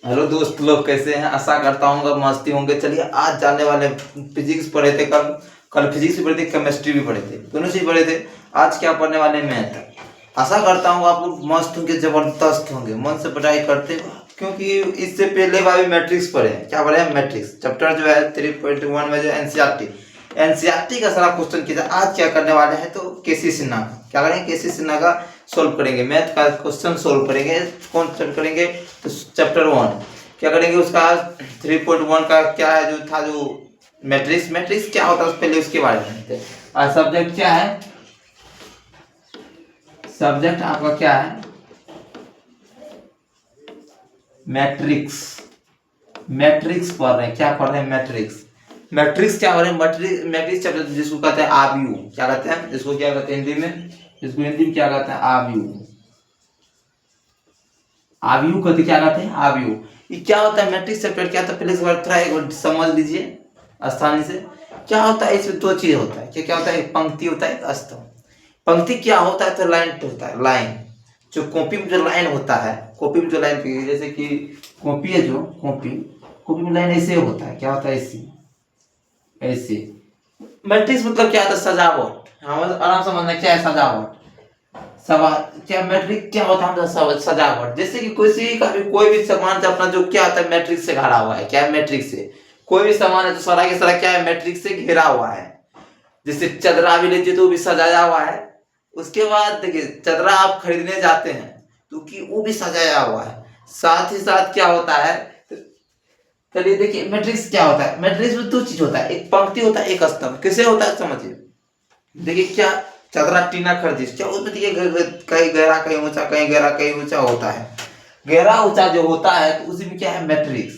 Hello दोस्त लोग, कैसे हैं? आशा करता हूँ मस्ती होंगे। चलिए, आज जानने वाले फिजिक्स पढ़े थे, कल कल फिजिक्स भी पढ़े थे, केमिस्ट्री भी पढ़े थे, दोनों चीज पढ़े थे। आज क्या पढ़ने वाले मैथ। आशा करता हूँ आप लोग मस्त होंगे, जबरदस्त होंगे, मन से पढ़ाई करते हो, क्योंकि इससे पहले बार मैट्रिक्स पढ़े हैं। क्या पढ़े हैं? मैट्रिक्स चैप्टर जो है 3.1 में जो एनसीईआरटी एनसीईआरटी का सारा क्वेश्चन किया था। आज क्या करने वाले हैं तो केसी सिन्हा क्या करेंगे, केसी सिन्हा का सोल्व करेंगे, मैथ का क्वेश्चन सोल्व करेंगे। कौन सोल्व करेंगे? तो चैप्टर 1 क्या करेंगे, उसका 3.1 का क्या है जो था, जो मैट्रिक्स मैट्रिक्स क्या होता है पहले उसके बारे में जानते हैं। और सब्जेक्ट क्या है? सब्जेक्ट आपका क्या है? मैट्रिक्स। मैट्रिक्स पढ़ रहे हैं। क्या पढ़ रहे हैं? मैट्रिक्स। मैट्रिक्स क्या हो रहे हैं? मैट्रिक्स मैट्रिक्स चैप्टर जिसको कहते हैं आव्यूह। क्या कहते हैं इसको? क्या कहते हैं हिंदी में? इसको हिंदी में क्या कहते हैं? आव्यूह। आव्यूह कहते क्या कहते हैं? आव्यूह। ये क्या होता है? मैट्रिक्स चैप्टर क्या होता है पहले इस बार थोड़ा एक बार समझ लीजिए आसानी से। क्या होता है इसमें? दो चीज होता है। क्या क्या होता है? एक पंक्ति होता है, एक स्तंभ। पंक्ति क्या होता है? तो लाइन होता है। लाइन जो कॉपी में जो लाइन होता है, कॉपी में जो लाइन, जैसे कि कॉपी है, जो कॉपी कॉपी में लाइन ऐसे होता है। क्या होता है? ऐसे ऐसे। मैट्रिक्स मतलब क्या होता है? सजावट। हाँ, आराम से समझना क्या है सजावट। सवाल क्या मैट्रिक्स क्या होता है? सजावट। जैसे कि कोई भी सामान से अपना जो क्या होता है मैट्रिक्स से घिरा हुआ है। क्या है? मैट्रिक्स से। कोई भी सामान है तो सारा के सारा क्या है? मैट्रिक्स से घिरा हुआ है। जैसे चदरा भी लीजिए तो भी सजाया हुआ है। उसके बाद देखिए, चदरा आप खरीदने जाते हैं तो कि वो भी सजाया हुआ है। साथ ही साथ क्या होता है? चलिए देखिए, मैट्रिक्स क्या होता है। मैट्रिक्स में दो चीज होता है, एक पंक्ति होता है, एक स्तंभ। किसे होता है समझिए। देखिए क्या, चदरा टीना खरीदी, क्या उसमें देखिए कहीं गहरा कहीं ऊंचा, कहीं गहरा कहीं ऊंचा होता है। गहरा ऊंचा जो होता है तो उसी में क्या है? मैट्रिक्स।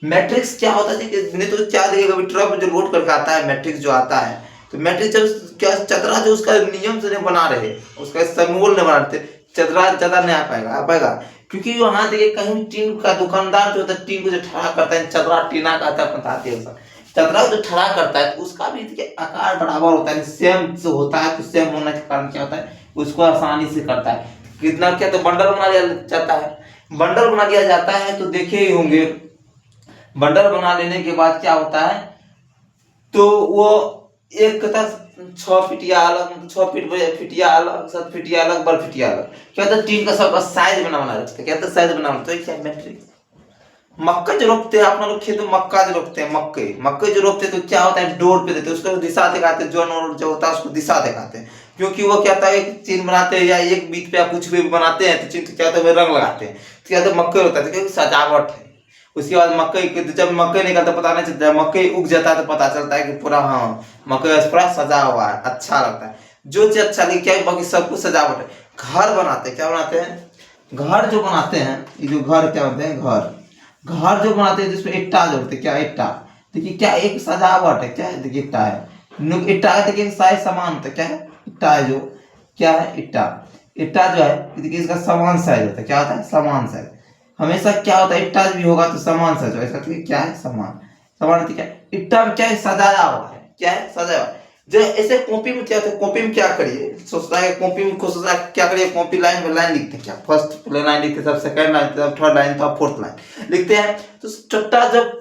मैट्रिक्स क्या होता है? देखिए नहीं तो क्या देखिए, कभी ट्रक में जो लोड करके आता है मैट्रिक्स जो आता है, तो मैट्रिक्स जब क्या चदरा जो उसका नियम से नहीं बना रहे, उसका समूल नहीं बनाते, चदरा ज्यादा नहीं आ पाएगा। क्योंकि वहां देखिए कहीं टीन का दुकानदार जो होता है, टीन को जो ठड़ा करता है, चदरा टीना का आता है, बताते हैं चदरा जो ठड़ा करता है तो उसका भी देखिए आकार बराबर होता है, सेम से होता है। तो सेम होने के कारण क्या होता है? उसको आसानी से करता है। कितना क्या तो बंडल बना लिया जाता है। बंडल बना दिया जाता है तो देखे ही होंगे, बंडल बना लेने के बाद क्या होता है? तो वो एक कथा 6 फीटिया अलग, 6 फीटिया अलग, 7 फीटिया अलग, 12 फीटिया अलग। क्या होता है? टीम का सबका साइज बना रखते हैं। क्या होता है? साइज बना। तो क्या मैट्रिक्स। मक्का जो रोपते हैं अपना लोग खेत में, मक्का जो रोपते हैं, मक्के मक्के जो रोपते हैं तो क्या होता है? डोर पे देते हैं, उसको दिशा दिखाते हैं, जो जो होता है उसको दिशा दिखाते हैं। क्योंकि वो क्या होता है, एक चिन्ह बनाते हैं या एक बीट पे या कुछ भी बनाते हैं तो चिन्ह क्या होता है? रंग लगाते हैं। तो क्या होता है? मक्के होता है क्योंकि सजावट है। उसके बाद मकई, जब मकई निकलता पता नहीं चलता है, मकई उग जाता है तो पता चलता है कि पूरा, हाँ, मकई पूरा सजा हुआ है, अच्छा लगता है। जो चीज अच्छा लगे, क्या बाकी सब कुछ सजावट है। घर बनाते हैं, क्या बनाते हैं? घर जो बनाते हैं, ये जो घर क्या होते हैं? घर घर जो बनाते हैं जिसमें ईटा जोड़ते हैं। क्या ईटा? देखिए क्या एक सजावट है। क्या है? देखिए ईटा है, ईटा है, देखिए साइज समान होता है। क्या है? ईटा है जो, क्या है? ईटा। ईटा जो है देखिए इसका समान साइज होता है। क्या होता है? समान साइज। हमेशा क्या होता है? ईटा भी होगा तो समान साइज होगा। इसका देखिए क्या है? समान। समान होती क्या है? ईटा में क्या है? सजाया हुआ है। क्या है? सजाया हुआ है। जो ऐसे कॉपी में क्या होता है? कॉपी में क्या करिए, सोचता है कॉपी में खुद सोचता है क्या करिए, कॉपी लाइन में लाइन लिखते हैं। क्या फर्स्ट लाइन लिखते हैं, तब सेकंड लाइन, तब थर्ड लाइन, तब फोर्थ लाइन लिखते हैं। तो चट्टा जब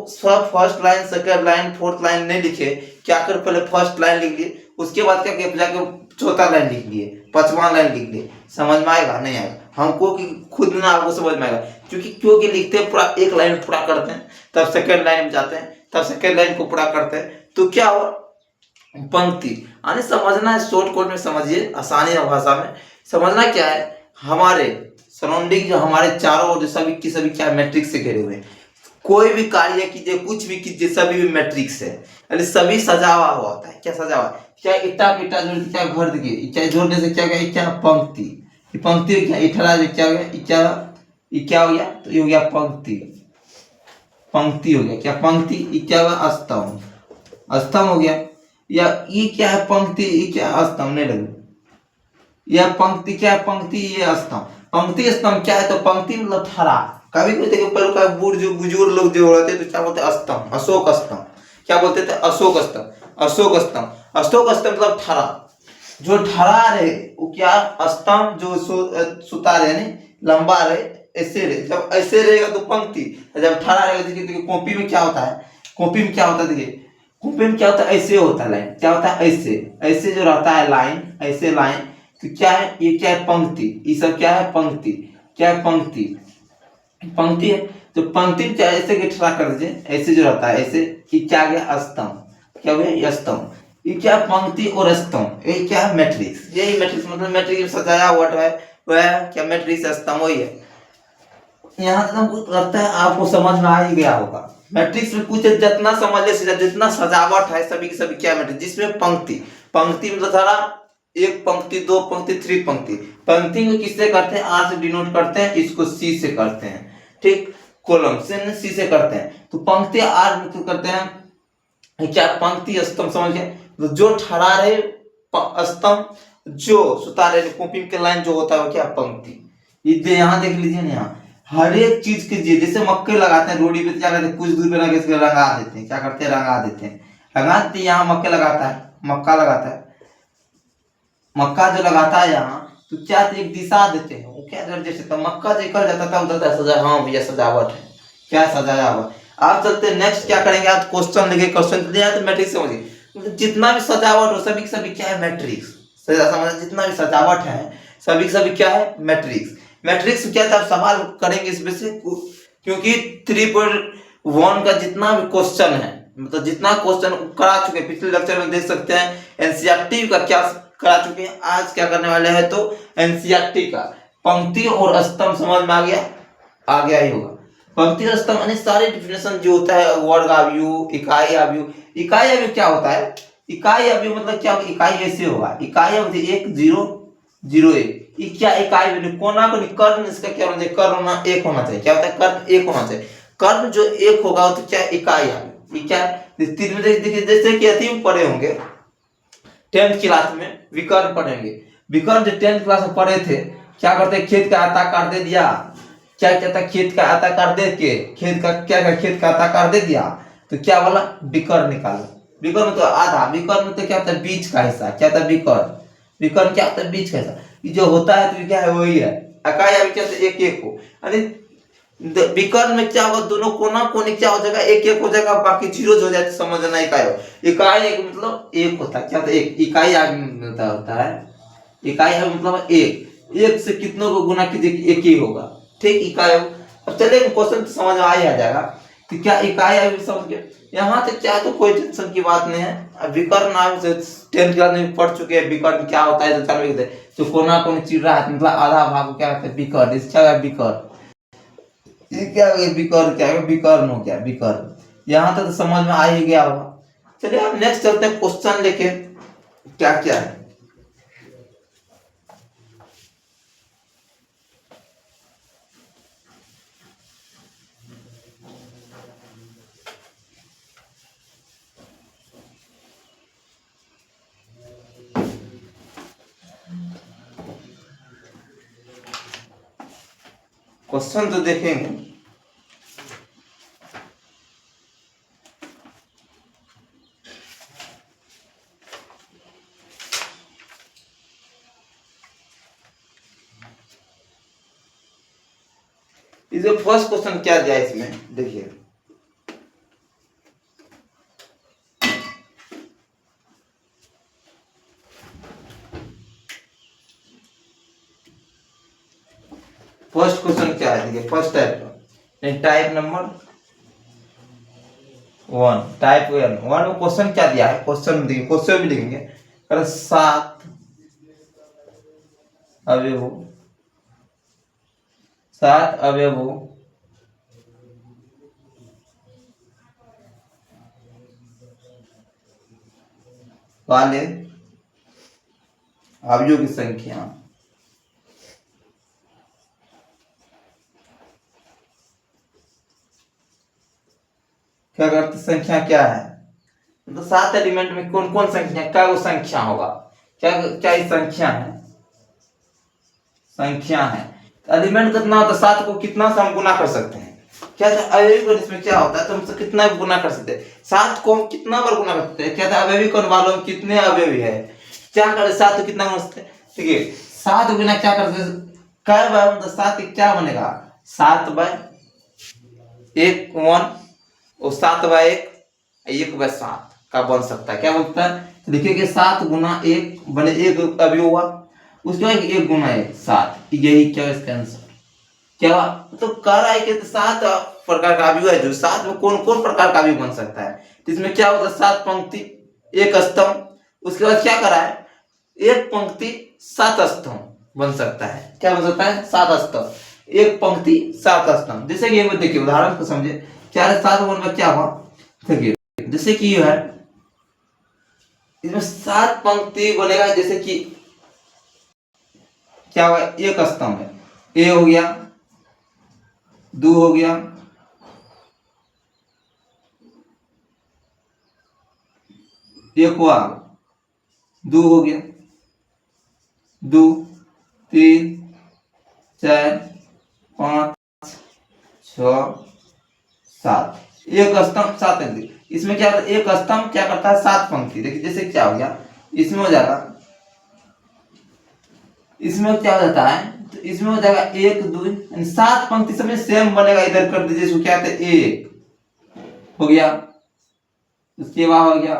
सब first line, second line, fourth line नहीं लिखे, क्या कर पहले फर्स्ट लाइन लिख लिए, उसके बाद क्या किया, जाके चौथा लाइन लिख लिए, पांचवा लाइन लिख लिए। समझ में आएगा? नहीं आएगा हमको कि खुद ना आपको समझ में आएगा। क्योंकि लिखते हैं पूरा, एक लाइन पूरा करते हैं, तब सेकंड लाइन में जाते हैं, तब सेकंड लाइन को पूरा करते हैं। तो क्या हुआ? पंक्ति। यानी समझना है, शॉर्ट कोट में समझिए, आसानी भाषा में समझना। क्या है? हमारे सराउंडिंग जो हमारे चारों ओर जो सभी की सभी क्या मैट्रिक्स से घिरे हुए हैं। कोई भी कार्य कीजिए, कुछ भी कीजिए, सभी भी मैट्रिक्स है, यानी सभी सजा हुआ होता है। क्या सजा हुआ? क्या ईटा पीटा जोड़ क्या घर देखिए, क्या जोड़ने से क्या गया? क्या पंक्ति। ये पंक्ति क्या इठला जो क्या हो गया? क्या ये क्या हो गया? तो ये हो गया पंक्ति। पंक्ति हो गया। क्या पंक्ति? ये क्या हुआ? स्तंभ। स्तंभ हो गया। या ये क्या है? पंक्ति। ये क्या? स्तंभ नहीं लगे। यह पंक्ति क्या है? पंक्ति, ये स्तंभ। पंक्ति स्तंभ क्या है? तो पंक्ति मतलब ठहरा। कभी कभी देखो पर का बुजुर्ग लोग जो होते तो क्या बोलते हैं? स्तंभ, अशोक स्तंभ। क्या बोलते थे? अशोक स्तंभ। अशोक स्तंभ, अशोक स्तंभ मतलब ठहरा। जो ठहरा रहे वो क्या? स्तंभ जो सुता रहे, लंबा रहे, जब ऐसे रहेगा तो पंक्ति, जब ठहरा रहेगा देखिए कॉपी में क्या होता है, कॉपी में क्या होता है, देखिए कॉपी में क्या होता है, ऐसे होता है लाइन, क्या होता है ऐसे, ऐसे जो रहता है लाइन, ऐसे लाइन, तो क्या है ये, क्या है पंक्ति, ये सब क्या है पंक्ति, क्या है पंक्ति, पंक्ति है। तो पंक्ति में क्या ऐसे ठहरा कर दीजिए, ऐसे जो रहता है ऐसे, ये क्या आ गया स्तंभ, क्या हो गया स्तंभ, ये क्या पंक्ति और स्तंभ, ये क्या है मैट्रिक्स, यही मैट्रिक्स मतलब मैट्रिक्स में सजाया हुआ है वह क्या मैट्रिक्स स्तंभ वही है। यहाँ तक हमको लगता है आपको समझ में आ ही गया होगा। मैट्रिक्स में कुछ जितना समझ ले, जितना सजावट है सभी की सभी क्या मैट्रिक्स, जिसमें पंक्ति, पंक्ति मतलब सारा एक पंक्ति, दो पंक्ति, थ्री पंक्ति, पंक्ति को किससे करते हैं, आर से डिनोट करते हैं, इसको सी से करते हैं, ठीक, कॉलम से सी से करते हैं, तो पंक्ति आर मतलब करते हैं क्या पंक्ति स्तंभ, समझ गए, तो जो ठहरा रहे स्तंभ, जो सुता रहे कॉपी के लाइन जो होता है वो क्या पंक्ति। ये यहाँ देख लीजिए ना, यहाँ हर एक चीज कीजिए, जैसे मक्के लगाते हैं रोडी पे, क्या करते हैं कुछ दूर पे लगा के रंगा देते हैं, क्या करते हैं रंगा देते हैं, रंगा देते हैं, यहाँ मक्के लगाता है, मक्का लगाता है, मक्का जो लगाता है यहाँ, तो क्या एक दिशा देते हैं, वो क्या जैसे तो मक्का जो कर जाता था उधर सजा, हाँ भैया सजावट है, क्या सजाया हुआ। आप चलते नेक्स्ट क्या करेंगे, आप क्वेश्चन लिखे, क्वेश्चन दिया तो मैट्रिक्स समझिए, जितना भी सजावट हो सभी सभी क्या है मैट्रिक्स, जितना भी सजावट है सभी सभी क्या है मैट्रिक्स। मैट्रिक्स क्या था, सवाल करेंगे इसमें से, क्योंकि 3.1 का जितना भी क्वेश्चन है, मतलब जितना क्वेश्चन करा चुके पिछले लेक्चर में देख सकते हैं, एनसीईआरटी का क्या करा चुके हैं, आज क्या करने वाले हैं, तो एनसीईआरटी का पंक्ति और स्तंभ समझ में आ गया ही होगा। पंक्ति और स्तंभ यानी सारे डिफिनेशन जो होता है, वर्ग आव्यूह, इकाई आव्यूह, इकाई आव्यूह क्या होता है, इकाई आव्यूह मतलब क्या, इकाई ऐसे होगा, इकाई आव्यूह 1 0 0 1, ये क्या इकाई वैल्यू, कोना को कर्ण, इसका क्या होना चाहिए, कर्ण होना एक होना चाहिए, क्या होता है कर्ण एक होना चाहिए, कर्ण जो एक होगा तो क्या इकाई आव्यूह, ये क्या देखिए जैसे कि अति में पढ़े होंगे 10th क्लास में विकर्ण पढ़ेंगे, विकर्ण जो 10th क्लास में पढ़े थे, क्या करते खेत का आयताकार दे दिया, क्या कहता है खेत का आयताकार दे के, खेत का क्या खेत का आयताकार दे दिया, तो क्या बोला विकर्ण निकालो, विकर्ण तो आधा, विकर्ण तो क्या होता है बीच का हिस्सा, क्या होता है विकर्ण, विकर्ण क्या होता है बीच का हिस्सा, ये जो होता है तो क्या है वही है, इकाई आव्यूह क्या एक एक हो, यानी विकर्ण में क्या होगा, दोनों कोना कोने क्या हो जाएगा एक एक हो जाएगा, बाकी जीरो हो जाए तो समझना इकाई हो, इकाई एक मतलब एक होता है, क्या होता है एक, इकाई आव्यूह होता है, इकाई आव्यूह मतलब एक से कितनों को गुना कीजिए एक ही होगा, ठीक इकाई। अब चलिए क्वेश्चन तो समझ में आ जाएगा कि क्या इकाई आव्यूह समझ गए, यहाँ तक क्या तो कोई टेंशन की बात नहीं है। विकर्ण आव्यूह 10th क्लास में पढ़ चुके हैं, विकर्ण क्या होता है तो जान गए, जो कोना कोने चिर रहा है मतलब आधा भाग क्या होता है विकर्ण, इसका क्या विकर्ण, ये क्या विकर्ण, क्या विकर्ण हो गया विकर्ण, यहाँ तक तो समझ में आ ही गया होगा। चलिए अब नेक्स्ट चलते हैं क्वेश्चन लेके, क्या क्या है। क्वेश्चन तो देखेंगे, इसे फर्स्ट क्वेश्चन क्या दिया इसमें देखिए, फर्स्ट क्वेश्चन क्या है देखिए, फर्स्ट टाइप नंबर 1, टाइप 1 में क्वेश्चन क्या दिया है, क्वेश्चन देखिए, क्वेश्चन भी लिखेंगे, 7 अवयवों, 7 अवयवों वाले अवयवों की संख्या क्या करते, संख्या क्या है, तो 7 एलिमेंट में कौन कौन संख्या, क्या वो संख्या होगा, क्या क्या ये संख्या है, संख्या है, एलिमेंट कितना होता है 7 को कितना से हम गुना कर सकते हैं, क्या अवयवी इसमें क्या होता है, तो हम कितना गुना कर सकते हैं, 7 को हम कितना बार गुना कर सकते हैं, क्या था अवयवी कौन मालूम कितने अवयवी है, क्या करे 7 को कितना गुना सकते हैं, ठीक है 7 गुना क्या करते हैं, क्या बार मतलब 7 क्या बनेगा, 7/1 और 7/1 का बन सकता है। क्या बनता है? तो देखिए कि 7 × 1 बने 1 अवयव हुआ, उसके बाद 1 × 1 7। यही क्या इसका आंसर क्या? तो कह रहा है कि 7 प्रकार का अवयव है, जो 7 में कौन कौन प्रकार का अवयव बन सकता है। तो इसमें क्या होता है? 7 पंक्ति 1 स्तंभ, उसके बाद क्या करा है? 1 पंक्ति 7 स्तंभ बन सकता है। क्या बन सकता है? 7 स्तंभ, 1 पंक्ति 7 स्तंभ। जैसे कि देखिए उदाहरण को समझे, 4 7 में क्या हुआ? देखिए जैसे कि ये है, इसमें 7 पंक्ति बनेगा। जैसे कि क्या हुआ? 1 स्तंभ है, ए हो गया, 2 हो गया, 1 हुआ, 2 हो गया, 2 3 4 5 6 7, 1 स्तंभ 7 पंक्ति। इसमें क्या होता है? 1 स्तंभ क्या करता है? 7 पंक्ति। देखिए जैसे क्या हो गया, इसमें हो जाएगा, इसमें क्या हो जाता है? तो इसमें हो जाएगा 1 2 यानी 7 पंक्ति सब में सेम बनेगा। इधर कर दीजिए, इसको क्या कहते हैं? 1 हो गया, उसके बाद हो गया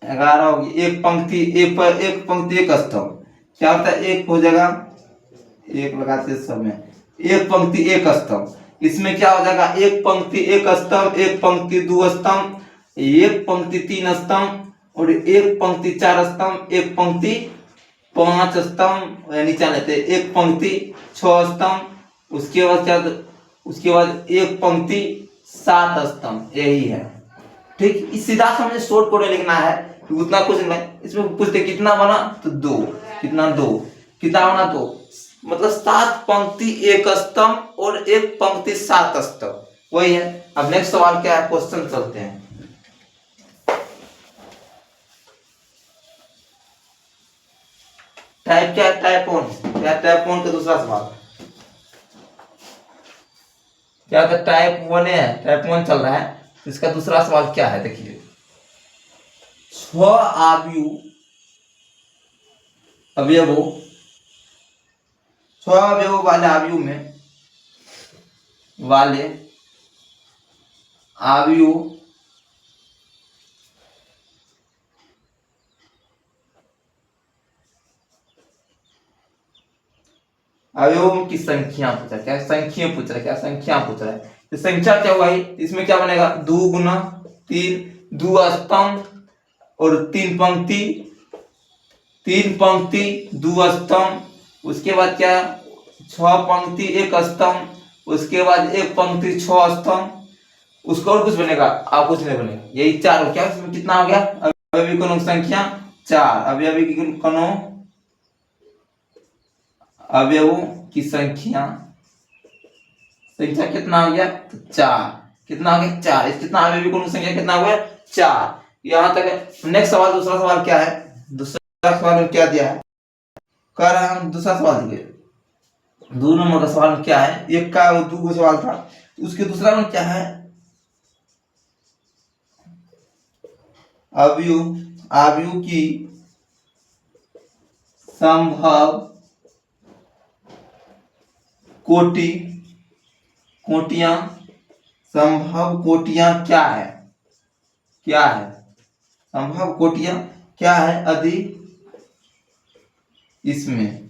11 हो गया, 1 पंक्ति 1 पर 1 पंक्ति 1 स्तंभ क्या होता है? 1 हो जाएगा, 1 लगाते सब में 1 पंक्ति 1 स्तंभ। इसमें क्या हो जाएगा? 1 पंक्ति 1 स्तंभ, 1 पंक्ति 2 स्तंभ, 1 पंक्ति 3 स्तंभ और 1 पंक्ति 4 स्तंभ, 1 पंक्ति 5 स्तंभ, नीचे लेते 1 पंक्ति 6 स्तंभ, उसके बाद क्या? उसके बाद 1 पंक्ति 7 स्तंभ। यही है, ठीक। इस सीधा सा मुझे शॉर्ट कोड लिखना है, उतना कुछ नहीं। इसमें पूछते कितना बना, तो 2, कितना 2, कितना बना 2, मतलब 7 पंक्ति 1 स्तंभ और 1 पंक्ति 7 स्तंभ, वही है। अब नेक्स्ट सवाल क्या है? क्वेश्चन चलते हैं। टाइप क्या है? टाइप 1 क्या? टाइप 1 का दूसरा सवाल क्या होता है? टाइप 1 है, टाइप 1 चल रहा है। तो इसका दूसरा सवाल क्या है? देखिए 6 अवयवों 6 अवयवों वाले अवयव में वाले अवयव अवयवों की संख्या पूछा। क्या संख्या पूछ रहा है? क्या संख्या पूछ रहा है? तो संख्या क्या हुआ? इसमें क्या बनेगा? 2 × 3, 2 स्तंभ और 3 पंक्ति, 3 पंक्ति 2 स्तंभ, उसके बाद क्या? 6 पंक्ति 1 स्तंभ, उसके बाद 1 पंक्ति 6 स्तंभ, उसको और कुछ बनेगा? आप कुछ नहीं बनेगा। यही 4 हो। क्या इसमें कितना हो गया? अवयवी की संख्या 4, अवयवी की अवयवों की संख्या कितना हो गया? तो 4। कितना हो गया? 4। इस कितना अवयवी की संख्या कितना हो गया? 4। यहां तक है। नेक्स्ट सवाल, दूसरा सवाल क्या है? दूसरा सवाल में क्या दिया है? कह रहा है दूसरा सवाल देखिए, 2 नंबर का सवाल में क्या है? एक का 2 का सवाल था, उसके दूसरा में क्या है? अवयव की संभव संभव कोटियां क्या है? क्या है संभव कोटियां? क्या है? अधिक इसमें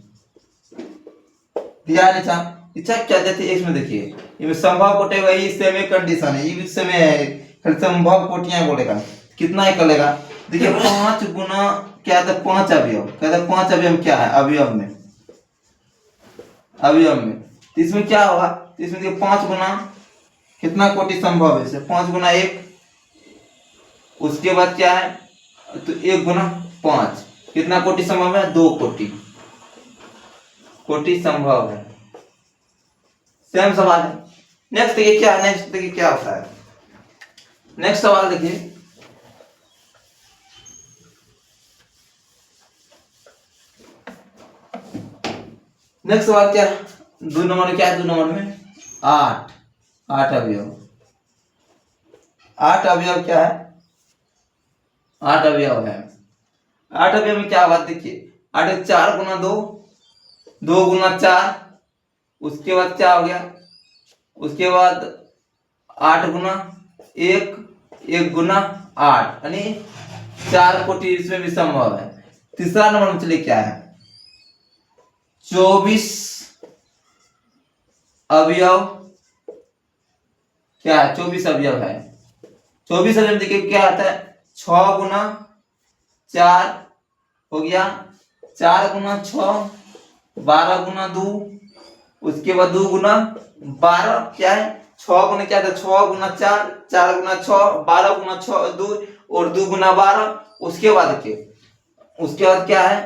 दिया लिखा इच्छा क्या देते? इसमें देखिए, इसमें संभव कोटि वही सेम कंडीशन है, ये समय है संभव कोटियां बोलेगा कितना ही करेगा। देखिए 5 गुना क्या था? 5 अवयव। कहता है 5 अवयव क्या है? अवयव में तो इसमें क्या होगा? तो इसमें देखिए 5 गुना कितना कोटि संभव है? 5 गुना 1, उसके बाद क्या है? तो 1 गुना 5 कितना कोटि संभव है? 2 कोटि संभव है। सेम सवाल है। नेक्स्ट देखिए क्या है? नेक्स्ट देखिए क्या होता है? नेक्स्ट सवाल देखिए, नेक्स्ट सवाल क्या है? 2 नंबर में क्या है? 2 नंबर में 8 अवयव। 8 अवयव क्या है? 8 अवयव है। 8 अवयव में क्या बात? देखिए 8 4 गुना 2, 2 गुना 4, उसके बाद क्या हो गया, उसके बाद 8 गुना 1, 1 गुना 8, यानी 4 कोटि इसमें भी संभव है। तीसरा नंबर में चलिए क्या है, 24 अवयव, क्या है 24 अवयव है। 24 अवयव देखिए क्या आता है, 6 गुना 4 हो गया, 4 गुना 6, 12 गुना 2, उसके बाद 2 गुना 12, क्या है 6 गुना क्या था, 6 गुना 4, 4 गुना 6, 12 गुना 6 2 और 2 गुना 12। उसके बाद क्या है,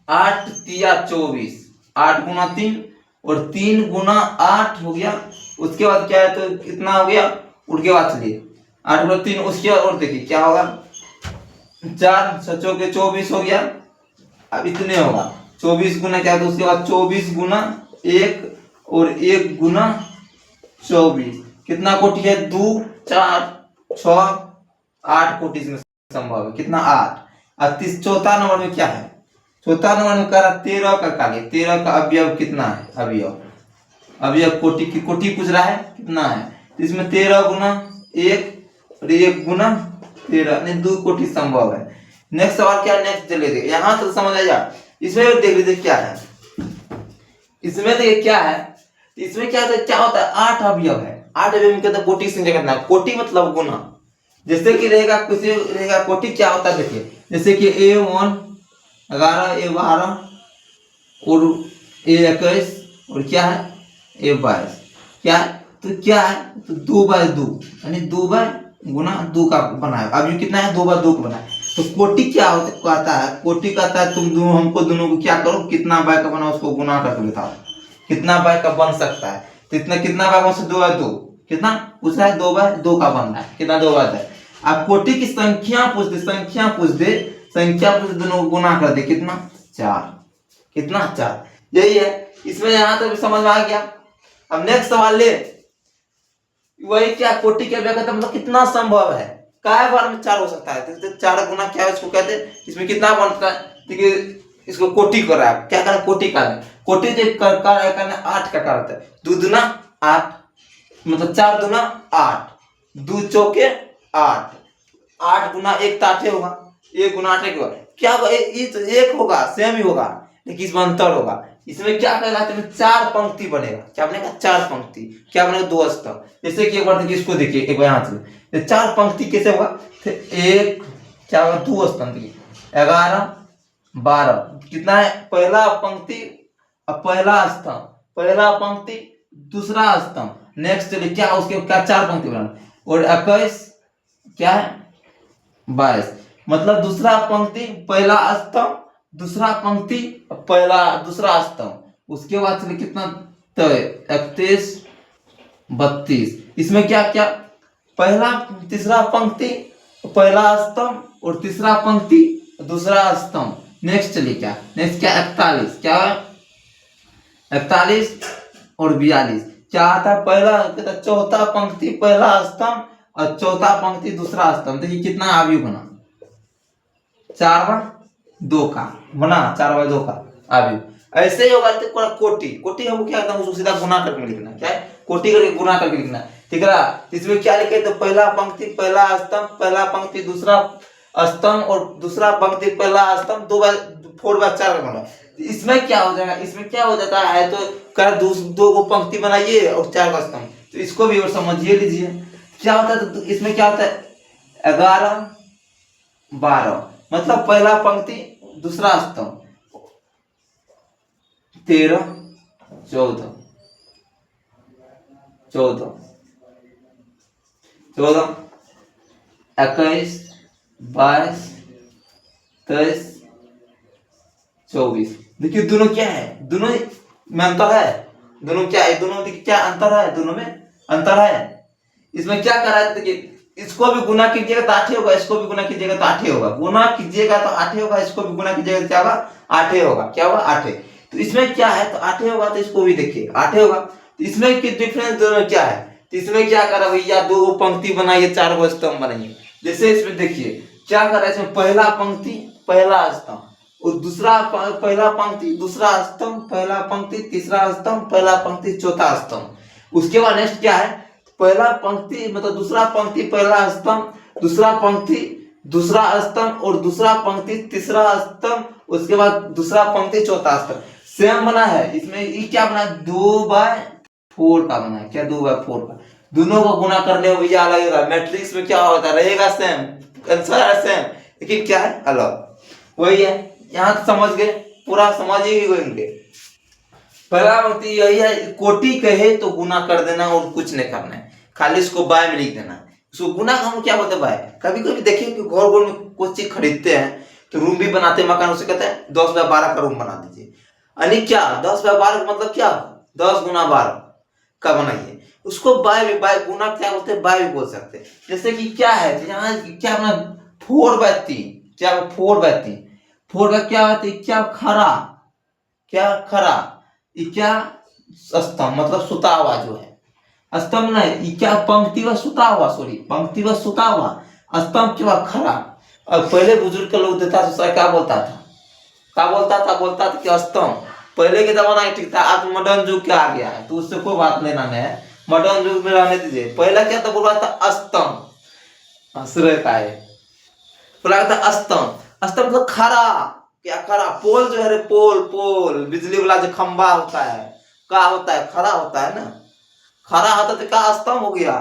8 तिया 24, 8 गुना 3 और 3 गुना 8 हो गया। उसके बाद क्या है, तो कितना हो गया, उड़ के बाद चलिए 8 गुना 3, उसके बाद और देखिए क्या होगा, 4 सचो के 24 हो गया। अब इतने होगा 24 गुना क्या, तो उसके बाद 24 गुना 1 और 1 गुना 24, कितना कोटि है, 2 4 6 8 कोटि इसमें संभव है, कितना 8। अब चौथा नंबर में क्या है, चौथा नंबर में कह रहा 13 का काले, 13 का अवयव कितना है, अवयव कोटि की कोटि पूछ रहा है कितना है, तो इसमें 13 गुना 1 और 1 गुना 13, नहीं 2 कोटि संभव है। नेक्स्ट सवाल क्या है, नेक्स्ट चलिए देखिए, यहां तो समझ आएगा। इसमें देख लीजिए क्या है, इसमें देखिए क्या है, इसमें क्या होता है, क्या होता है 8 अवयव है। 8 अवयव में क्या होता है, कोटि संख्या कितना है, कोटि मतलब गुना। जैसे कि रहेगा कुछ रहेगा कोटि क्या होता है, देखिए जैसे कि A1 11, A12 और A21 और क्या है A22, क्या है, तो क्या है, तो 2/2 यानी 2 गुना 2 का बना है। अब ये कितना है, 2/2 का बना है। तो कोटि क्या कहता है, कोटि कहता है तुम दोनों हमको दोनों को क्या करो, कितना बाय का बना उसको गुना करके बताओ, कितना बाय का बन सकता है। तो इतना कितना बाय बन सकता है, 2/2, कितना पूछ रहा है, 2/2 का बनना है, कितना 2/2। आप कोटि की संख्या पूछ दे, संख्या पूछ दे, दोनों को गुना कर दे, कितना 4, कितना 4, यही है। इसमें यहां तक समझ में आ गया। अब नेक्स्ट सवाल ले, वही क्या कोटि के अवयव का मतलब कितना संभव है, काय बार में 4 हो सकता है, तो 4 गुना क्या है इसको कहते हैं, इसमें कितना बनता है, देखिए इसको कोटि कर रहा है, क्या करना कोटि का, कोटि जो करना 8 का करता है, 2 दूना 8 मतलब 4 दूना 8, 2 चौके 8, 8 गुना 1 तो 8 होगा, 1 गुना 8 होगा, क्या होगा, ये तो 1 होगा, सेम ही होगा, लेकिन इसमें अंतर होगा। इसमें क्या करेगा, इसमें 4 पंक्ति बनेगा, क्या बनेगा 4 पंक्ति, क्या बनेगा 2 स्तंभ। जैसे कि एक बार देखिए इसको देखिए, एक बार यहाँ से 4 पंक्ति कैसे होगा, एक क्या होगा 2 स्तंभ, 11 12 कितना है, पहला पंक्ति पहला स्तंभ, पहला पंक्ति दूसरा स्तंभ, नेक्स्ट चलिए क्या उसके क्या 4 पंक्ति बनाना, और 21 क्या है 22, मतलब दूसरा पंक्ति पहला स्तंभ, दूसरा पंक्ति पहला दूसरा स्तंभ, उसके बाद चलिए कितना, तो 31 32, इसमें क्या क्या पहला तीसरा पंक्ति पहला स्तंभ और तीसरा पंक्ति दूसरा स्तंभ। नेक्स्ट चलिए क्या, नेक्स्ट क्या 41, क्या है 41 और 42, क्या आता है, पहला चौथा पंक्ति पहला स्तंभ और चौथा पंक्ति दूसरा स्तंभ। देखिए कितना अवयव बना, 4/2 का बना, 4/2 का अवयव। ऐसे ही होगा तो कोटि, कोटि हमको क्या करना है, उसको सीधा गुना करके लिखना है, क्या है कोटि करके गुना करके लिखना है, ठीक है। इसमें क्या लिखे, तो पहला पंक्ति पहला स्तंभ, पहला पंक्ति दूसरा स्तंभ और दूसरा पंक्ति पहला स्तंभ, 4/4 का बना। इसमें क्या हो जाएगा, इसमें क्या हो जाता है, तो कर 2 को पंक्ति बनाइए और 4 का स्तंभ, तो इसको भी और समझिए लीजिए क्या होता है। तो इसमें क्या होता है 11 12 मतलब पहला पंक्ति दूसरा स्तंभ, 13 14 14 14 21 22 23 24। देखिए दोनों क्या है, दोनों में अंतर है, दोनों क्या है, दोनों में क्या अंतर है, दोनों में अंतर है। इसमें क्या कर रहा है, देखिए इसको भी गुना कीजिएगा तो 8 होगा, इसको भी गुना कीजिएगा तो 8 होगा, गुना कीजिएगा तो 8 होगा, इसको भी गुना कीजिएगा तो क्या होगा 8 होगा, क्या होगा 8। तो इसमें क्या है, तो 8 होगा, तो इसको भी देखिए 8 होगा। तो इसमें की डिफरेंस दोनों में क्या है, तो इसमें क्या करा भैया 2 पंक्ति बनाइए 4 स्तंभ बनाइए। जैसे इसमें देखिए क्या कर रहा है, इसमें पहला पंक्ति पहला स्तंभ, और पहला पंक्ति, दूसरा स्तंभ, पहला पंक्ति, तीसरा स्तंभ, पहला पंक्ति, चौथा स्तंभ। उसके बाद नेक्स्ट क्या है, पहला पंक्ति मतलब दूसरा पंक्ति, पहला स्तंभ, दूसरा पंक्ति, दूसरा स्तंभ और दूसरा पंक्ति, तीसरा स्तंभ, उसके बाद दूसरा पंक्ति, चौथा स्तंभ। सेम बना है इसमें। ये क्या बना, 2/4 का बना है। क्या 2/4 का, दोनों को गुना करने में यह लगेगा। मैट्रिक्स में क्या होता रहेगा सेम, आंसर है सेम, लेकिन क्या है अलग। वही है, यहाँ तो समझ गए, पूरा समझ ही गए। पहला पंक्ति यही है, कोटि कहे तो गुना कर देना और कुछ नहीं करना है, खाली इसको बाय में लिख देना। उसको गुना का हम क्या बोलते हैं, बाय। कभी कभी देखिए कि घर में कुछ चीज खरीदते हैं तो रूम भी बनाते हैं, मकान, उसे कहते हैं 10/12 का रूम बना दीजिए। यानी क्या 10/12 मतलब क्या, 10x12 का बनाइए। उसको बाय गुना क्या बोलते हैं, बाय भी बोल सकते हैं। जैसे कि क्या है, यहाँ क्या बना, 4/3, क्या 4/3, 4 का क्या होता है, क्या खरा, क्या खरा, क्या स्तंभ मतलब सुता हुआ जो है, स्तंभ नहीं, क्या पंक्ति व सुता हुआ, सॉरी पंक्ति व सुता हुआ, स्तंभ क्या खरा। और पहले बुजुर्ग के लोग देता तो क्या बोलता था, क्या बोलता था कि स्तंभ। पहले के जमाना ठीक था, आज मॉडर्न युग क्या आ गया है तो उससे कोई बात लेना नहीं है, मॉडर्न युग में रहने दीजिए। पहले क्या था, बोल रहा था स्तंभ, आश्रय का है, बोला था स्तंभ। स्तंभ मतलब खरा, क्या खरा, पोल जो है रे, पोल बिजली वाला जो खंबा होता है, क्या होता है, खरा होता है ना, खरा होता तो क्या स्तंभ हो गया।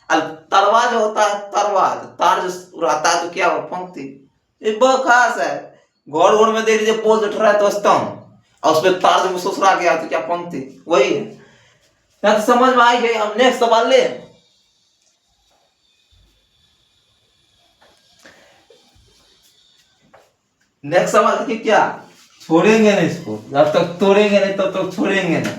और तरवा जो होता है, तरवा तार जो रहता है तो क्या हो, पंक्ति। ये बहुत खास है, घर में देख लीजिए, पोल जो ठहरा है तो स्तंभ, और उसमें तार जो ससुरा गया तो क्या, पंक्ति। वही है, क्या तो समझ में आई गई। हम नेक्स्ट सवाल ले, नेक्स्ट सवाल देखिए, क्या छोड़ेंगे नहीं इसको, जब तक तोड़ेंगे नहीं तब तक छोड़ेंगे नहीं।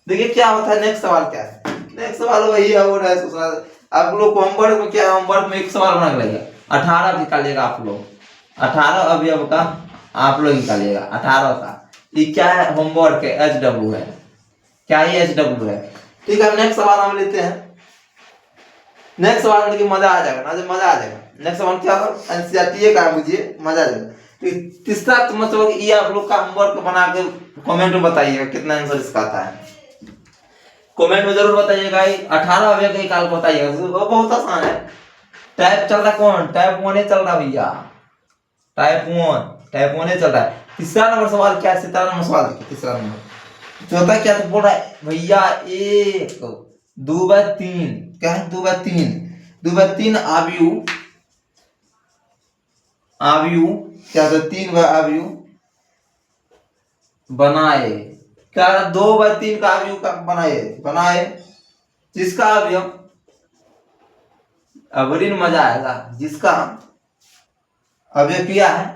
देखिए क्या होता है, नेक्स्ट सवाल क्या है, नेक्स्ट सवाल वही है, वो है ससुराल। आप लोग को होमवर्क में क्या है, होमवर्क में एक सवाल बना के लगेगा, 18 निकालिएगा आप लोग, 18 अवयव का आप लोग निकालिएगा, 18 का। ये क्या है, होमवर्क है, HW है, क्या ये HW है। ठीक है, नेक्स्ट सवाल हम लेते हैं। नेक्स्ट सवाल देखिए, मजा आ जाएगा ना, मजा आ जाएगा। नेक्स्ट सवाल क्या होगा, एनसीईआरटी का मुझे मजा आ जाएगा। तीसरा मतलब ये आप लोग का होमवर्क बना के कमेंट में बताइएगा कितना आंसर इसका आता है, कमेंट में जरूर बताइएगा। 18 अवयव का निकाल बताइएगा, वो बहुत आसान है। टाइप चल रहा कौन, टाइप 1 चल रहा भैया, टाइप 1 चल रहा है। तीसरा नंबर सवाल क्या है, 17 नंबर सवाल देखिए, तीसरा नंबर चौथा क्या तो बोल रहा है भैया, 1 2/3, क्या है 2/3 आयु क्या था, 3 आयु बनाए, क्या 2/3 का अवयव का बनाए जिसका अवयव, अवरीन मजा आएगा, जिसका अवयव क्या है,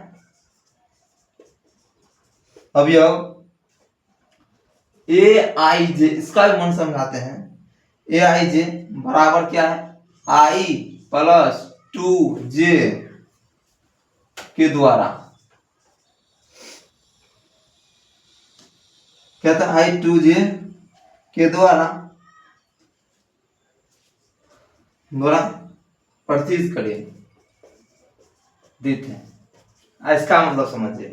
अवयव AIJ, इसका भी मन समझाते हैं। AIJ बराबर क्या है, I + 2J के द्वारा, क्या था, I 2J के द्वारा प्रतीत करिए देते हैं। इसका मतलब समझिए,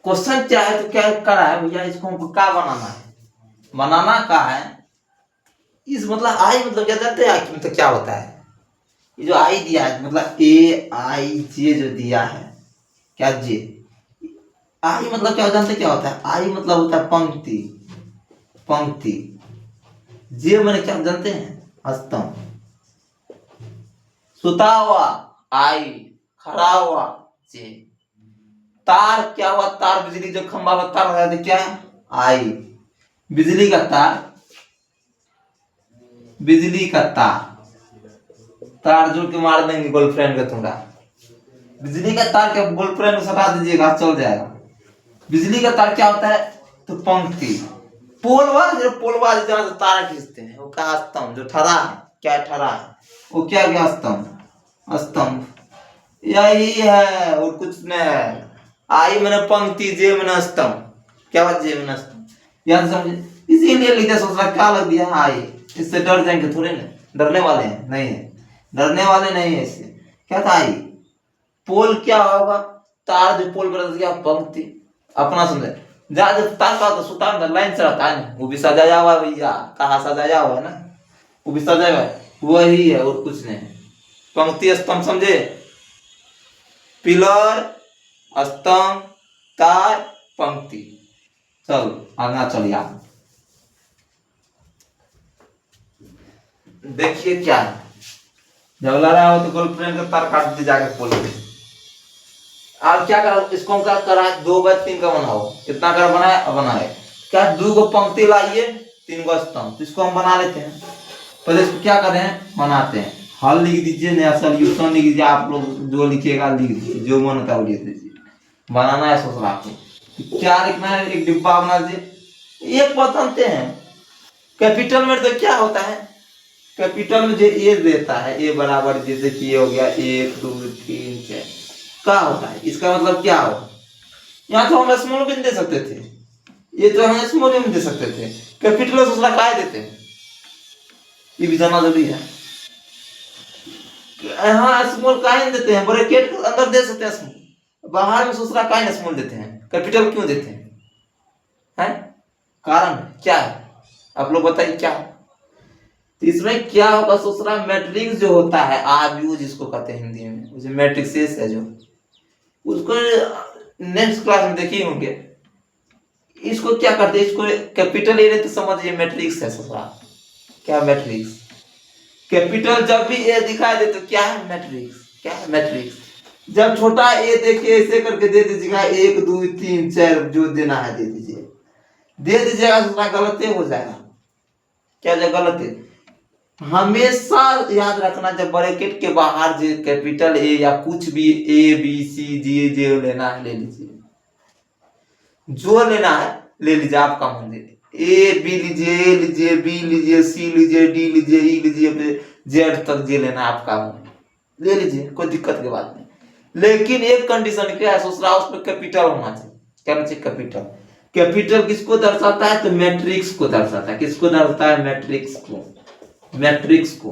क्वेश्चन क्या है तो क्या करा है भैया, इसको हमको क्या बनाना का है। इस मतलब आई मतलब क्या जानते हैं, मतलब क्या होता है, ये जो आई दिया है मतलब AIJ जो दिया है, क्या जे, आई मतलब क्या जानते हैं क्या होता है, आई मतलब होता है पंक्ति, जे मैंने क्या जानते हैं, स्तंभ, सुता हुआ आई, खड़ा हुआ जे, तार क्या हुआ, तार बिजली जो खंभा पर तार होता है क्या है, आई, बिजली का तार जोड़ के मार देंगे गर्लफ्रेंड का थोड़ा, बिजली का तार क्या गर्लफ्रेंड को सटा दीजिएगा चल जाएगा। बिजली का तार क्या होता है, तो पंक्ति, पोलवा जहाँ से तार खींचते हैं वो क्या, स्तंभ जो ठरा है, क्या ठरा है वो क्या गया, स्तंभ यही है और कुछ नहीं है। आई मैंने पंक्ति, जे मैंने स्तंभ, क्या बात, जे मैंने स्तंभ, याद समझे, इसीलिए लिखा, सोच रहा क्या लग दिया आई, इससे डर जाएंगे थोड़े ना, डरने वाले हैं नहीं है, डरने वाले नहीं है इससे। क्या था ये पोल क्या होगा, तार जो पोल पर क्या पंक्ति, अपना समझे जहाँ जब तार का तो सुतार में लाइन चढ़ाता है ना, वो भी सजाया हुआ है भैया, कहाँ सजाया हुआ है ना, वो भी सजाया हुआ है, वही है और कुछ नहीं। पंक्ति स्तंभ समझे, पिलर स्तंभ तार पंक्ति। चल आगे चलिए आप देखिए क्या है। जब लड़ा हो तो गर्लफ्रेंड का तार काट दे जाके पोल पे। आप क्या करो, इसको हम क्या करा है 2x3 का बनाओ, कितना कर बनाए बनाए क्या, 2 को पंक्ति लाइए 3 को स्तंभ, तो इसको हम बना लेते हैं। पहले इसको क्या करें बनाते हैं, हल लिख दीजिए, नया सॉल्यूशन लिख दीजिए, आप लोग जो लिखिएगा लिख दीजिए, जो मन होता है लिख दीजिए। बनाना है सोच रहा आपको क्या लिखना है, एक डिब्बा बना दीजिए। एक बताते हैं कैपिटल में तो क्या होता है, कैपिटल में जो ए देता है, ए बराबर जैसे कि ये हो गया 1 2 3 4 क्या होता है, इसका मतलब क्या हो। यहाँ तो हम स्मॉल में दे सकते थे, ये तो हम स्मॉल में दे सकते थे, कैपिटल दूसरा क्या देते हैं, ये भी जानना जरूरी है। हाँ स्मॉल काहे देते हैं, ब्रैकेट के अंदर दे सकते हैं स्मॉल, बाहर में दूसरा काहे स्मॉल देते हैं, कैपिटल क्यों देते हैं, हैं कारण क्या है आप लोग बताइए क्या है। तो इसमें क्या होगा दूसरा, मैट्रिक्स जो होता है आव्यूह जिसको कहते हैं हिंदी में, जो मैट्रिक्सेस है जो, उसको नेक्स्ट क्लास में देखिए होंगे। इसको क्या करते हैं, इसको कैपिटल ए तो समझिए मैट्रिक्स है ससुरा। क्या मैट्रिक्स, कैपिटल जब भी ए दिखाई दे तो क्या है मैट्रिक्स, क्या है मैट्रिक्स। जब छोटा ए देखिए ऐसे करके दे दीजिएगा 1 2 3 4 जो देना है दे दीजिए, दे दीजिएगा ससुरा, गलत हो जाएगा। क्या जगह गलत है, हमेशा याद रखना जब ब्रैकेट के बाहर जो कैपिटल ए या कुछ भी ए बी सी जी जो लेना है ले लीजिए, जो लेना है ले लीजिए, आपका मंदिर ए बी लीजिए लीजिए बी लीजिए सी लीजिए डी लीजिए ई लीजिए जेड तक जे लेना है आपका ले लीजिए, कोई दिक्कत की बात नहीं। लेकिन एक कंडीशन क्या है दूसरा, उसमें कैपिटल होना चाहिए। क्या होना चाहिए, कैपिटल। कैपिटल किसको दर्शाता है, तो मैट्रिक्स को दर्शाता है। किसको दर्शाता है, मैट्रिक्स को। मैट्रिक्स को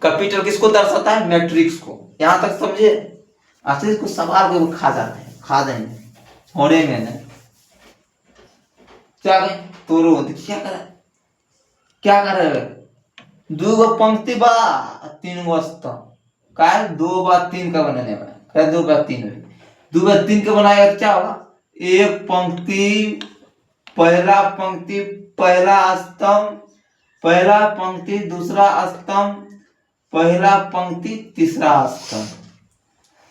कैपिटल किसको दर्शाता है, मैट्रिक्स को। यहां तक समझे। अच्छा इसको सवाल को खा जाते हैं, खा देंगे छोड़ेंगे नहीं। क्या करें तोरो क्या करे, क्या करे, 2 गो पंक्ति बा 3 गो स्तंभ, का 2 बार 3 का बनाने वाला, क्या 2 बार 3 है, 2 बार 3 का बनाएगा तो क्या होगा, एक पंक्ति पहला पंक्ति पहला स्तंभ, पहला पंक्ति दूसरा स्तंभ, पहला पंक्ति तीसरा स्तंभ।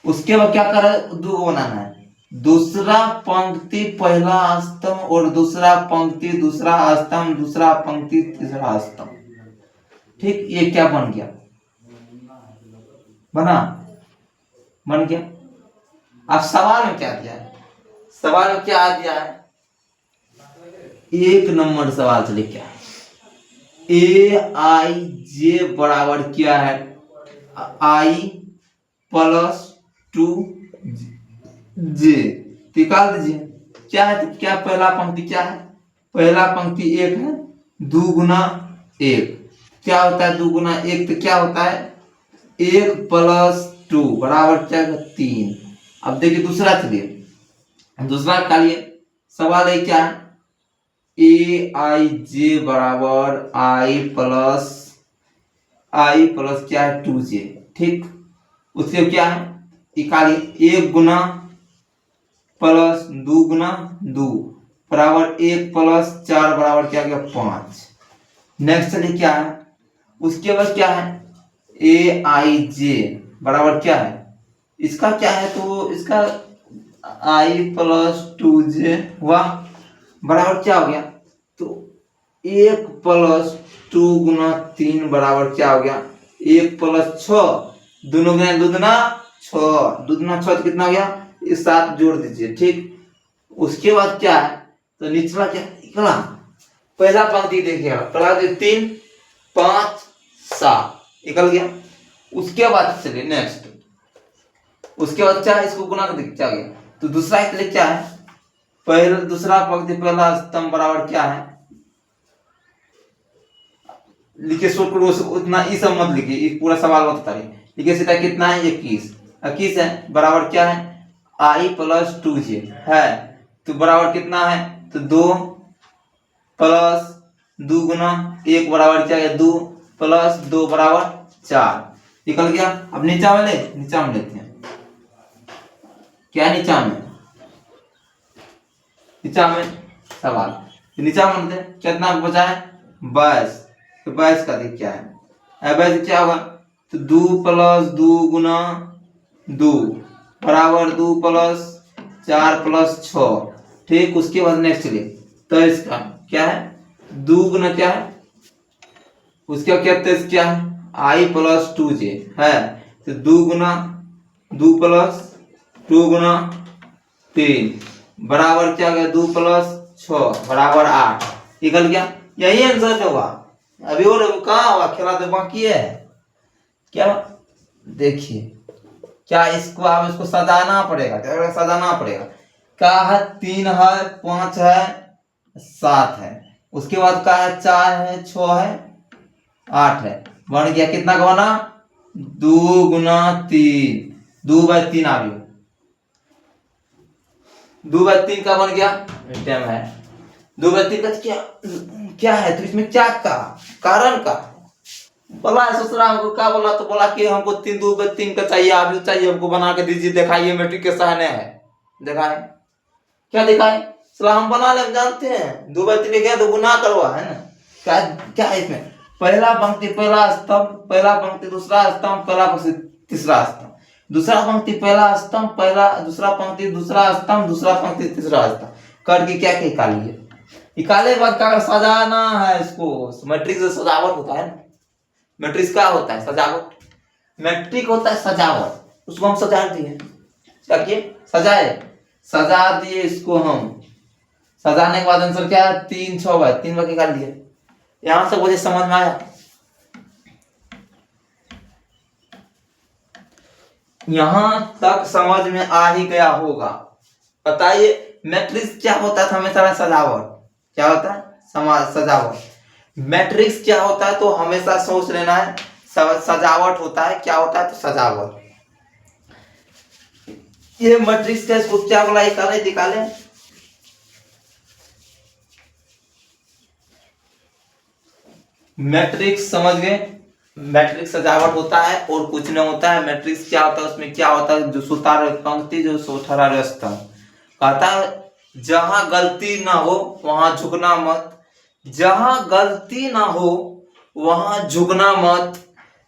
उसके बाद क्या कर 2 गो बनाना है, दूसरा पंक्ति पहला स्तंभ और दूसरा पंक्ति दूसरा स्तंभ, दूसरा पंक्ति तीसरा स्तंभ। ठीक, ये क्या बन गया, बना बन गया। अब सवाल में क्या दिया है, सवाल में क्या दिया है, 1 नंबर सवाल चले क्या है, ए आई जे बराबर क्या है, आई प्लस 2 जे। निकाल दीजिए क्या है, तो क्या पहला पंक्ति क्या है, पहला पंक्ति 1 है, 2 गुना 1 क्या होता है, 2 गुना 1 तो क्या होता है 1 प्लस 2 बराबर क्या है 3। अब देखिए दूसरा, चलिए दूसरा निकालिए। सवाल है क्या है, ए आई जे बराबर आई प्लस क्या है 2 जे। ठीक, उसके क्या है निकालिए, 1 गुना प्लस 2 गुना 2 बराबर 1 प्लस 4 बराबर क्या गया 5। नेक्स्ट चलिए क्या है, उसके बाद क्या है, ए आई जे बराबर क्या है, इसका क्या है, तो इसका आई प्लस 2 जे हुआ बराबर क्या हो गया, तो 1 प्लस 2 गुना 3 बराबर क्या हो गया 1 प्लस 6, दोनों गुना 2 गुना 6, 2 गुना 6 तो कितना हो गया, ये 7 जोड़ दीजिए। ठीक, उसके बाद क्या है, तो निचला क्या निकला, पहला पंक्ति देखिएगा, पहला 3 5 7 निकल गया। उसके बाद चलिए नेक्स्ट, उसके बाद क्या है, इसको गुना कर क्या गया, तो दूसरा इसलिए क्या है, पहला दूसरा पंक्ति पहला स्तंभ बराबर क्या है, लिखिए शॉर्ट कट, उतना ई सब मत लिखिए, पूरा सवाल मत बताइए, लिखिए सीधा कितना है 21। 21 है बराबर क्या है I + 2j है, तो बराबर कितना है, तो 2 + 2 गुना 1 बराबर क्या है 2 + 2 बराबर 4, निकल गया। अब नीचा में लेते हैं, क्या नीचा में सवाल, नीचा में लेते हैं, कितना बचा है 22, तो 22 का देख क्या है, 22 क्या होगा, तो 2 + 2 गुना 2 बराबर 2 + 4 + 6, ठीक। उसके बाद नेक्स्ट लिए, तो इसका क्या है 2 गुना क्या है, उसका क्या तेज क्या है I + 2j है, तो 2 गुना 2 + 2 गुना 3 बराबर क्या गया 2 + 6 बराबर 8, निकल गया। यही आंसर होगा। अभी और कहाँ हुआ, खेला तो बाकी है क्या, देखिए क्या इसको आप इसको सजाना पड़ेगा, क्या सजाना पड़ेगा, क्या है 3 है 5 है 7 है, उसके बाद क्या है 4 है 6 है 8 है, बन गया कितना का बना 2 गुना 3, 2/3 आ गया, 2/3 का बन गया, टाइम है 2/3 का क्या है, तो इसमें क्या का कारण का बोला है, ससुरा हमको क्या बोला, तो बोला कि हमको 2/3 का चाहिए, आप चाहिए हमको बना के दीजिए, दिखाइए मैट्रिक के सहने है, दिखाए क्या दिखाए, सलाह हम बना ले, जानते हैं 2/3 क्या तो गुना करवा है ना, क्या क्या है इसमें, पहला पंक्ति पहला स्तंभ, पहला पंक्ति दूसरा स्तंभ, पहला पंक्ति तीसरा स्तंभ, दूसरा पंक्ति पहला स्तंभ, पहला दूसरा पंक्ति दूसरा स्तंभ, दूसरा पंक्ति तीसरा स्तंभ करके क्या क्या निकालिए, निकाले के बाद क्या सजाना है इसको, मैट्रिक से सजावट होता है ना, मैट्रिक्स क्या होता है सजावट, मैट्रिक होता है सजावट, उसको हम सजा दिए, क्या किए सजा दिए इसको हम, सजाने के बाद आंसर क्या है 3 6 है, 3 बार निकाल दिए। यहां तक मुझे समझ में आया, यहां तक समझ में आ ही गया होगा। बताइए मैट्रिक्स क्या होता था, हमेशा सजावट, क्या होता है सजावट, मैट्रिक्स क्या होता है तो हमेशा सोच लेना है सजावट होता है, क्या होता है तो सजावट। ये मैट्रिक्स का इसको क्या बोला, निकाले मैट्रिक्स, समझ गए, मैट्रिक्स सजावट होता है और कुछ नहीं होता है। मैट्रिक्स क्या होता है, उसमें क्या होता है, जो सुतार पंक्ति जो सोठरा स्तंभ, कहता है जहां गलती ना हो वहां झुकना मत, जहां गलती ना हो वहां झुकना मत,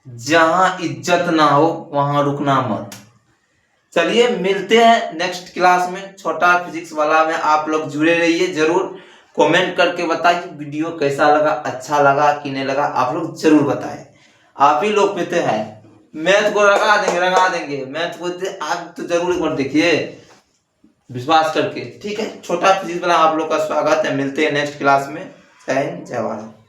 जहां इज्जत ना हो वहां रुकना मत। चलिए मिलते हैं नेक्स्ट क्लास में, छोटा फिजिक्स वाला में, आप लोग जुड़े रहिए जरूर, कमेंट करके बताइए वीडियो कैसा लगा, अच्छा लगा कि नहीं लगा, आप लोग जरूर बताएं, आप ही लोग पे हैं, मैथ को रंगा देंगे मैथ को, आप तो जरूर एक बार देखिए विश्वास करके, ठीक है। छोटा फिजिक्स वाला आप लोग का स्वागत है, मिलते हैं नेक्स्ट क्लास में, जय हिंद जय भारत।